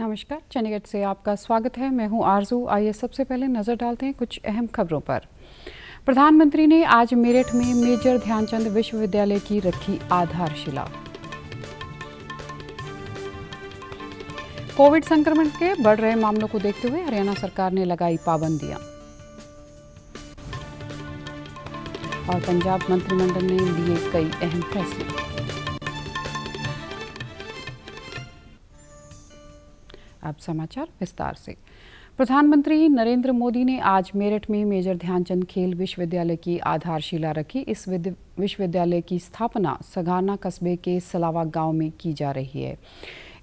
नमस्कार, चंडीगढ़ से आपका स्वागत है। मैं हूं आरजू। आइए सबसे पहले नजर डालते हैं कुछ अहम खबरों पर। प्रधानमंत्री ने आज मेरठ में मेजर ध्यानचंद विश्वविद्यालय की रखी आधारशिला। कोविड संक्रमण के बढ़ रहे मामलों को देखते हुए हरियाणा सरकार ने लगाई पाबंदियां। और पंजाब मंत्रिमंडल ने लिए कई अहम फैसले। अब समाचार विस्तार से। प्रधानमंत्री नरेंद्र मोदी ने आज मेरठ में मेजर ध्यानचंद खेल विश्वविद्यालय की आधारशिला रखी। इस विश्वविद्यालय की स्थापना सगाना कस्बे के सलावा गांव में की जा रही है।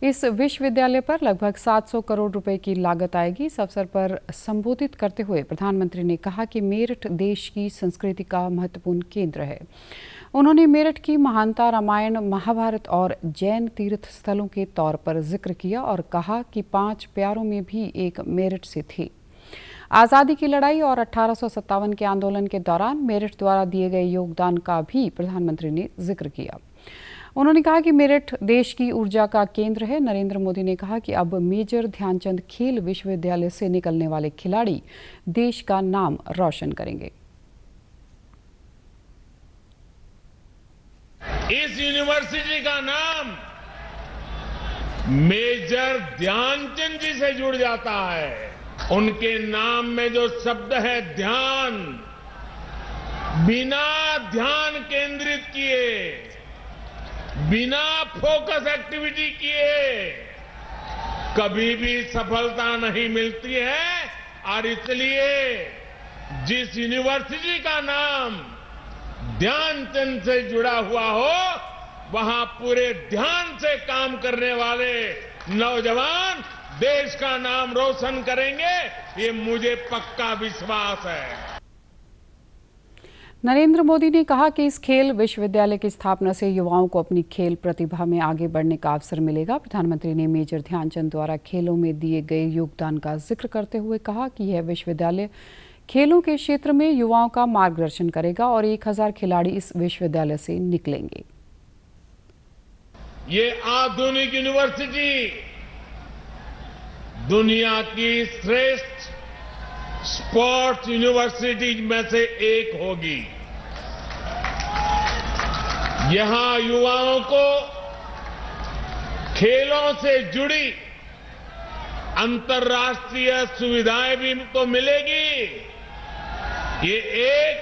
इस विश्वविद्यालय पर लगभग 700 करोड़ रुपए की लागत आएगी। इस अवसर पर संबोधित करते हुए प्रधानमंत्री ने कहा कि मेरठ देश की संस्कृति का महत्वपूर्ण केंद्र है। उन्होंने मेरठ की महानता रामायण, महाभारत और जैन तीर्थ स्थलों के तौर पर जिक्र किया और कहा कि 5 प्यारों में भी एक मेरठ से थे। आज़ादी की लड़ाई और 1857 के आंदोलन के दौरान मेरठ द्वारा दिए गए योगदान का भी प्रधानमंत्री ने जिक्र किया। उन्होंने कहा कि मेरठ देश की ऊर्जा का केंद्र है। नरेंद्र मोदी ने कहा कि अब मेजर ध्यानचंद खेल विश्वविद्यालय से निकलने वाले खिलाड़ी देश का नाम रोशन करेंगे। इस यूनिवर्सिटी का नाम मेजर ध्यानचंद जी से जुड़ जाता है। उनके नाम में जो शब्द है ध्यान, बिना ध्यान केंद्रित किए, बिना फोकस एक्टिविटी किए कभी भी सफलता नहीं मिलती है। और इसलिए जिस यूनिवर्सिटी का नाम ध्यानचंद से जुड़ा हुआ हो, वहां पूरे ध्यान से काम करने वाले नौजवान देश का नाम रोशन करेंगे, ये मुझे पक्का विश्वास है। नरेंद्र मोदी ने कहा कि इस खेल विश्वविद्यालय की स्थापना से युवाओं को अपनी खेल प्रतिभा में आगे बढ़ने का अवसर मिलेगा। प्रधानमंत्री ने मेजर ध्यानचंद द्वारा खेलों में दिए गए योगदान का जिक्र करते हुए कहा कि यह विश्वविद्यालय खेलों के क्षेत्र में युवाओं का मार्गदर्शन करेगा और 1000 खिलाड़ी इस विश्वविद्यालय से निकलेंगे। ये आधुनिक यूनिवर्सिटी दुनिया की श्रेष्ठ स्पोर्ट्स यूनिवर्सिटी में से एक होगी। यहां युवाओं को खेलों से जुड़ी अंतर्राष्ट्रीय सुविधाएं भी तो मिलेगी। ये एक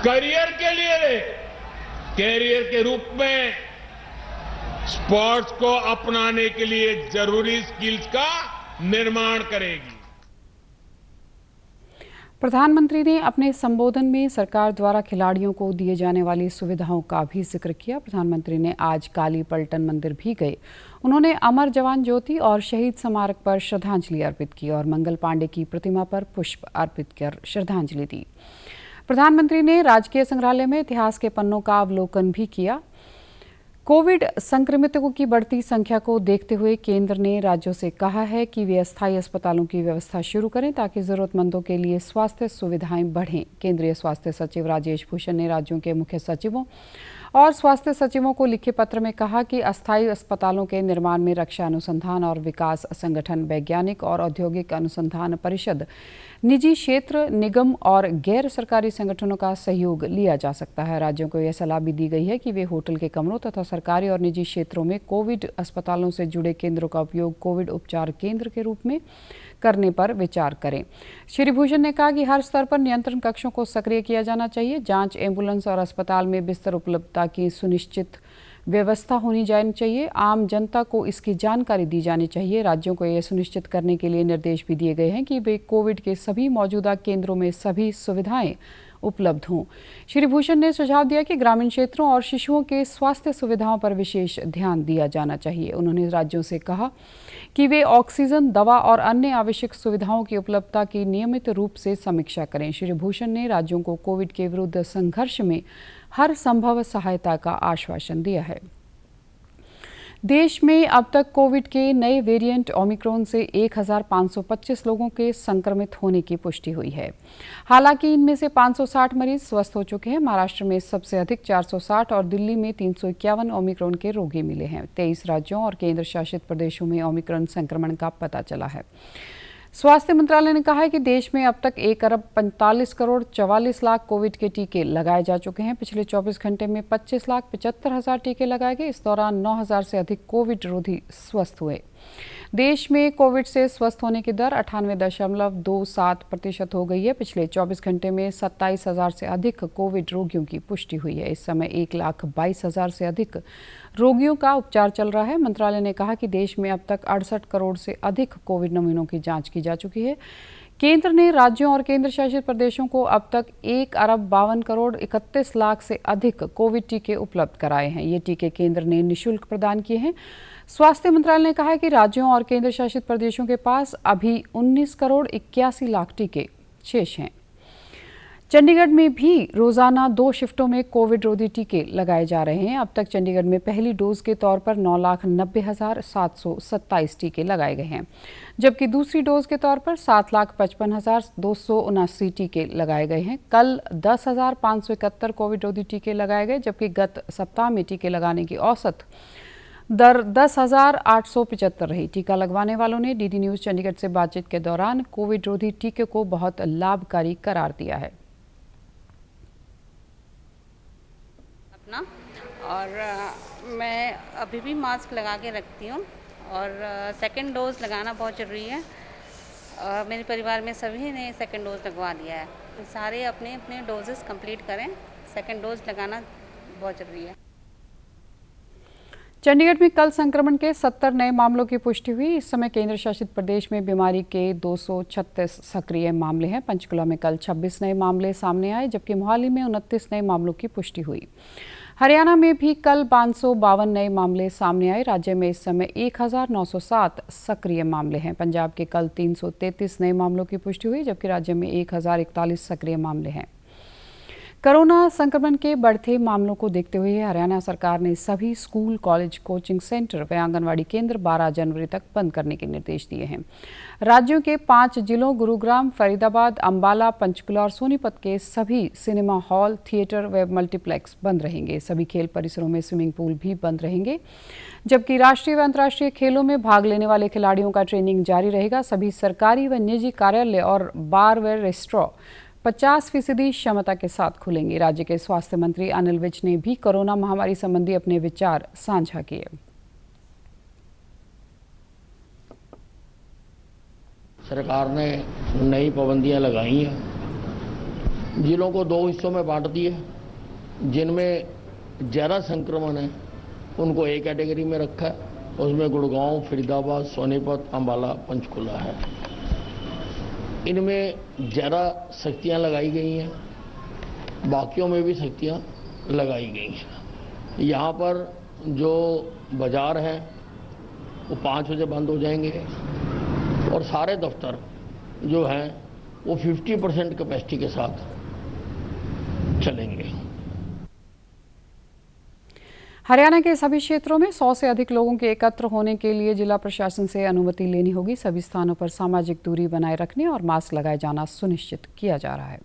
कैरियर के रूप में स्पोर्ट्स को अपनाने के लिए जरूरी स्किल्स का निर्माण करेगी। प्रधानमंत्री ने अपने संबोधन में सरकार द्वारा खिलाड़ियों को दिए जाने वाली सुविधाओं का भी जिक्र किया। प्रधानमंत्री ने आज काली पलटन मंदिर भी गए। उन्होंने अमर जवान ज्योति और शहीद स्मारक पर श्रद्धांजलि अर्पित की और मंगल पांडे की प्रतिमा पर पुष्प अर्पित कर श्रद्धांजलि दी। प्रधानमंत्री ने राजकीय संग्रहालय में इतिहास के पन्नों का अवलोकन भी किया। कोविड संक्रमितों की बढ़ती संख्या को देखते हुए केंद्र ने राज्यों से कहा है कि वे अस्थायी अस्पतालों की व्यवस्था शुरू करें ताकि जरूरतमंदों के लिए स्वास्थ्य सुविधाएं बढ़ें। केंद्रीय स्वास्थ्य सचिव राजेश भूषण ने राज्यों के मुख्य सचिवों और स्वास्थ्य सचिवों को लिखे पत्र में कहा कि अस्थायी अस्पतालों के निर्माण में रक्षा अनुसंधान और विकास संगठन, वैज्ञानिक और औद्योगिक अनुसंधान परिषद, निजी क्षेत्र, निगम और गैर सरकारी संगठनों का सहयोग लिया जा सकता है। राज्यों को यह सलाह भी दी गई है कि वे होटल के कमरों तथा सरकारी और निजी क्षेत्रों में कोविड अस्पतालों से जुड़े केंद्रों का उपयोग कोविड उपचार केंद्र के रूप में करने पर विचार करें। श्री भूषण ने कहा कि हर स्तर पर नियंत्रण कक्षों को सक्रिय किया जाना चाहिए। जांच, एम्बुलेंस और अस्पताल में बिस्तर उपलब्धता की सुनिश्चित व्यवस्था होनी जानी चाहिए। आम जनता को इसकी जानकारी दी जानी चाहिए। राज्यों को यह सुनिश्चित करने के लिए निर्देश भी दिए गए हैं कि वे कोविड के सभी मौजूदा केंद्रों में सभी सुविधाएं उपलब्ध हों। श्री भूषण ने सुझाव दिया कि ग्रामीण क्षेत्रों और शिशुओं के स्वास्थ्य सुविधाओं पर विशेष ध्यान दिया जाना चाहिए। उन्होंने राज्यों से कहा कि वे ऑक्सीजन, दवा और अन्य आवश्यक सुविधाओं की उपलब्धता की नियमित रूप से समीक्षा करें। श्री भूषण ने राज्यों को कोविड के विरुद्ध संघर्ष में हर संभव सहायता का आश्वासन दिया है। देश में अब तक कोविड के नए वेरिएंट ओमिक्रॉन से 1525 लोगों के संक्रमित होने की पुष्टि हुई है। हालांकि इनमें से 560 मरीज स्वस्थ हो चुके हैं। महाराष्ट्र में सबसे अधिक 460 और दिल्ली में 351 ओमिक्रॉन के रोगी मिले हैं। 23 राज्यों और केंद्र शासित प्रदेशों में ओमिक्रॉन संक्रमण का पता चला है। स्वास्थ्य मंत्रालय ने कहा है कि देश में अब तक 1,45,44,00,000 कोविड के टीके लगाए जा चुके हैं। पिछले 24 घंटे में 25,75,000 टीके लगाए गए। इस दौरान 9,000 से अधिक कोविड रोगी स्वस्थ हुए। देश में कोविड से स्वस्थ होने की दर 98.27% हो गई है। पिछले 24 घंटे में 27,000 से अधिक कोविड रोगियों की पुष्टि हुई है। इस समय 1,22,000 से अधिक रोगियों का उपचार चल रहा है। मंत्रालय ने कहा कि देश में अब तक 68 करोड़ से अधिक कोविड नमूनों की जांच की जा चुकी है। केंद्र ने राज्यों और केंद्र शासित प्रदेशों को अब तक 1,52,31,00,000 से अधिक कोविड टीके उपलब्ध कराए हैं। ये टीके केंद्र ने निःशुल्क प्रदान किए हैं। स्वास्थ्य मंत्रालय ने कहा है कि राज्यों और केंद्र शासित प्रदेशों के पास अभी 19,81,00,000 टीके शेष हैं। चंडीगढ़ में भी रोजाना 2 शिफ्टों में कोविड रोधी टीके लगाए जा रहे हैं। अब तक चंडीगढ़ में पहली डोज के तौर पर 9,90,727 टीके लगाए गए हैं, जबकि दूसरी डोज के तौर पर 7,55,279 टीके लगाए गए हैं। कल 10,571 कोविड रोधी टीके लगाए गए, जबकि गत सप्ताह में टीके लगाने की औसत दर 10,875 रही। टीका लगवाने वालों ने डीडी न्यूज चंडीगढ़ से बातचीत के दौरान कोविड रोधी टीके को बहुत लाभकारी करार दिया है। और मैं अभी भी मास्क लगा के रखती हूँ और सेकंड डोज लगाना बहुत ज़रूरी है। मेरे परिवार में सभी ने सेकंड डोज लगवा लिया है। सारे अपने अपने डोजेस कंप्लीट करें। सेकंड डोज लगाना बहुत ज़रूरी है। चंडीगढ़ में कल संक्रमण के 70 नए मामलों की पुष्टि हुई। इस समय केंद्र शासित प्रदेश में बीमारी के 236 सक्रिय मामले हैं। पंचकुला में कल 26 नए मामले सामने आए, जबकि मोहाली में 29 नए मामलों की पुष्टि हुई। हरियाणा में भी कल 552 नए मामले सामने आए। राज्य में इस समय 1,907 सक्रिय मामले हैं। पंजाब के कल 333 नए मामलों की पुष्टि हुई, जबकि राज्य में 1,041 सक्रिय मामले हैं। कोरोना संक्रमण के बढ़ते मामलों को देखते हुए हरियाणा सरकार ने सभी स्कूल, कॉलेज, कोचिंग सेंटर व आंगनवाड़ी केंद्र 12 जनवरी तक बंद करने के निर्देश दिए हैं। राज्यों के 5 जिलों गुरुग्राम, फरीदाबाद, अंबाला, पंचकुला और सोनीपत के सभी सिनेमा हॉल, थिएटर व मल्टीप्लेक्स बंद रहेंगे। सभी खेल परिसरों में स्विमिंग पूल भी बंद रहेंगे, जबकि राष्ट्रीय व अंतर्राष्ट्रीय खेलों में भाग लेने वाले खिलाड़ियों का ट्रेनिंग जारी रहेगा। सभी सरकारी व निजी कार्यालय और बार व रेस्टोरेंट 50% क्षमता के साथ खुलेंगे। राज्य के स्वास्थ्य मंत्री अनिल विज ने भी कोरोना महामारी संबंधी अपने विचार साझा किए। सरकार ने नई पाबंदियां लगाई हैं। जिलों को 2 हिस्सों में बांट दिए। जिनमें ज़्यादा संक्रमण है उनको A कैटेगरी में रखा है। उसमें गुड़गांव, फरीदाबाद, सोनीपत, अंबाला, पंचकुला है। इनमें ज़्यादा सख्तियां लगाई गई हैं, बाकियों में भी सख्तियां लगाई गई हैं। यहाँ पर जो बाज़ार हैं वो 5 बजे बंद हो जाएंगे और सारे दफ्तर जो हैं वो 50% कैपेसिटी के साथ चलेंगे। हरियाणा के सभी क्षेत्रों में 100 से अधिक लोगों के एकत्र होने के लिए जिला प्रशासन से अनुमति लेनी होगी। सभी स्थानों पर सामाजिक दूरी बनाए रखने और मास्क लगाए जाना सुनिश्चित किया जा रहा है।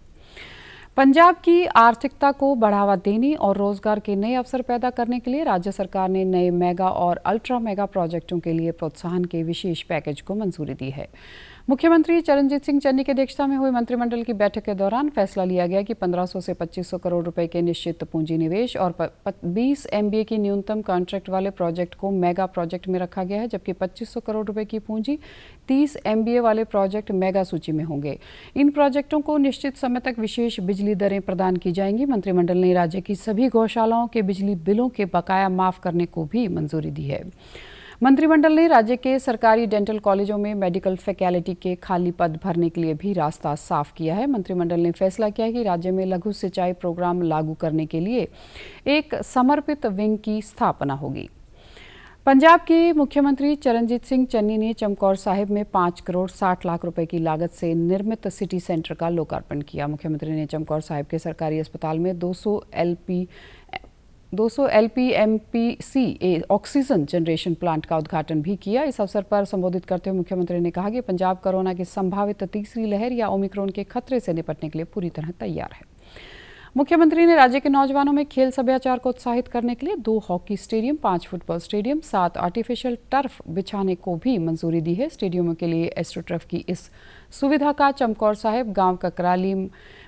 पंजाब की आर्थिकता को बढ़ावा देने और रोजगार के नए अवसर पैदा करने के लिए राज्य सरकार ने नए मेगा और अल्ट्रा मेगा प्रोजेक्टों के लिए प्रोत्साहन के विशेष पैकेज को मंजूरी दी है। मुख्यमंत्री चरणजीत सिंह चन्नी की अध्यक्षता में हुई मंत्रिमंडल की बैठक के दौरान फैसला लिया गया कि 1500 से 2500 करोड़ रुपए के निश्चित पूंजी निवेश और 20 MBA की न्यूनतम कॉन्ट्रैक्ट वाले प्रोजेक्ट को मेगा प्रोजेक्ट में रखा गया है, जबकि 2500 करोड़ रुपए की पूंजी 30 MBA वाले प्रोजेक्ट मेगा सूची में होंगे। इन प्रोजेक्टों को निश्चित समय तक विशेष बिजली दरें प्रदान की जाएंगी। मंत्रिमंडल ने राज्य की सभी गौशालाओं के बिजली बिलों के बकाया माफ करने को भी मंजूरी दी है। मंत्रिमंडल ने राज्य के सरकारी डेंटल कॉलेजों में मेडिकल फैकल्टी के खाली पद भरने के लिए भी रास्ता साफ किया है। मंत्रिमंडल ने फैसला किया कि राज्य में लघु सिंचाई प्रोग्राम लागू करने के लिए एक समर्पित विंग की स्थापना होगी। पंजाब के मुख्यमंत्री चरणजीत सिंह चन्नी ने चमकौर साहिब में 5 करोड़ 60 लाख रुपए की लागत से निर्मित सिटी सेंटर का लोकार्पण किया। मुख्यमंत्री ने चमकौर साहिब के सरकारी अस्पताल में 200 200 LPMPC ऑक्सीजन जनरेशन प्लांट का उद्घाटन भी किया। इस अवसर पर संबोधित करते हुए मुख्यमंत्री ने कहा कि पंजाब कोरोना की संभावित तीसरी लहर या ओमिक्रॉन के खतरे से निपटने के लिए पूरी तरह तैयार है। मुख्यमंत्री ने राज्य के नौजवानों में खेल सभ्याचार को उत्साहित करने के लिए 2 hockey stadium, 5 football stadium, 7 artificial turf बिछाने को भी मंजूरी दी है। स्टेडियमों के लिए एस्ट्रोटर्फ की इस सुविधा का चमकौर साहिब, गांव ककराली,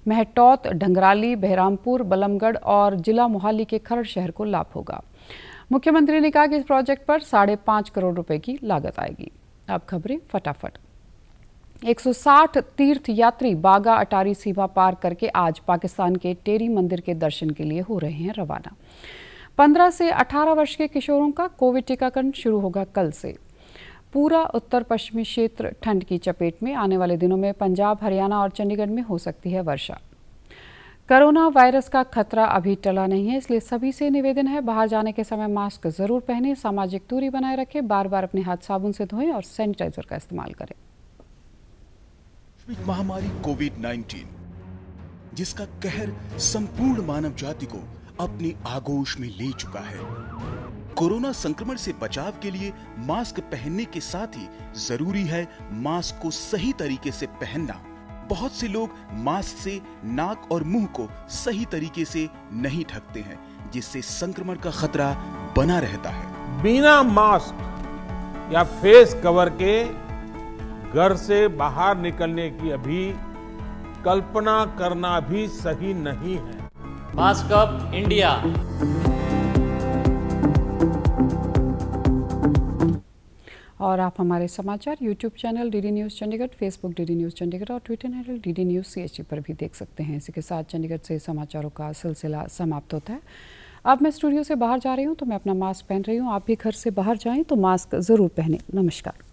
महटौत, ढंगराली, बहरामपुर, बलमगढ़ और जिला मोहाली के खरड़ शहर को लाभ होगा। मुख्यमंत्री ने कहा कि इस प्रोजेक्ट पर 5.5 करोड़ रुपए की लागत आएगी। अब खबरें फटाफट। 160 तीर्थ यात्री बागा अटारी सीमा पार करके आज पाकिस्तान के टेरी मंदिर के दर्शन के लिए हो रहे हैं रवाना। 15 से 18 वर्ष के किशोरों का कोविड टीकाकरण शुरू होगा कल से। पूरा उत्तर पश्चिमी क्षेत्र ठंड की चपेट में, आने वाले दिनों में पंजाब, हरियाणा और चंडीगढ़ में हो सकती है वर्षा। कोरोना वायरस का खतरा अभी टला नहीं है, इसलिए सभी से निवेदन है बाहर जाने के समय मास्क जरूर पहनें, सामाजिक दूरी बनाए रखें, बार बार अपने हाथ साबुन से धोएं और सैनिटाइजर का इस्तेमाल करें। महामारी कोविड-19 जिसका कहर संपूर्ण मानव जाति को अपनी आगोश में ले चुका है। कोरोना संक्रमण से बचाव के लिए मास्क पहनने के साथ ही जरूरी है मास्क को सही तरीके से पहनना। बहुत से लोग मास्क से नाक और मुंह को सही तरीके से नहीं ढकते हैं, जिससे संक्रमण का खतरा बना रहता है। बिना मास्क या फेस कवर के घर से बाहर निकलने की अभी कल्पना करना भी सही नहीं है। Mask up India. और आप हमारे समाचार YouTube channel DD news Chandigarh, Facebook DD news Chandigarh और Twitter handle DD news CHD पर भी देख सकते हैं। इसी के साथ चंडीगढ़ से समाचारों का सिलसिला समाप्त होता है। अब मैं स्टूडियो से बाहर जा रही हूँ तो मैं अपना मास्क पहन रही हूँ। आप भी घर से बाहर जाएं तो मास्क ज़रूर पहनें। नमस्कार।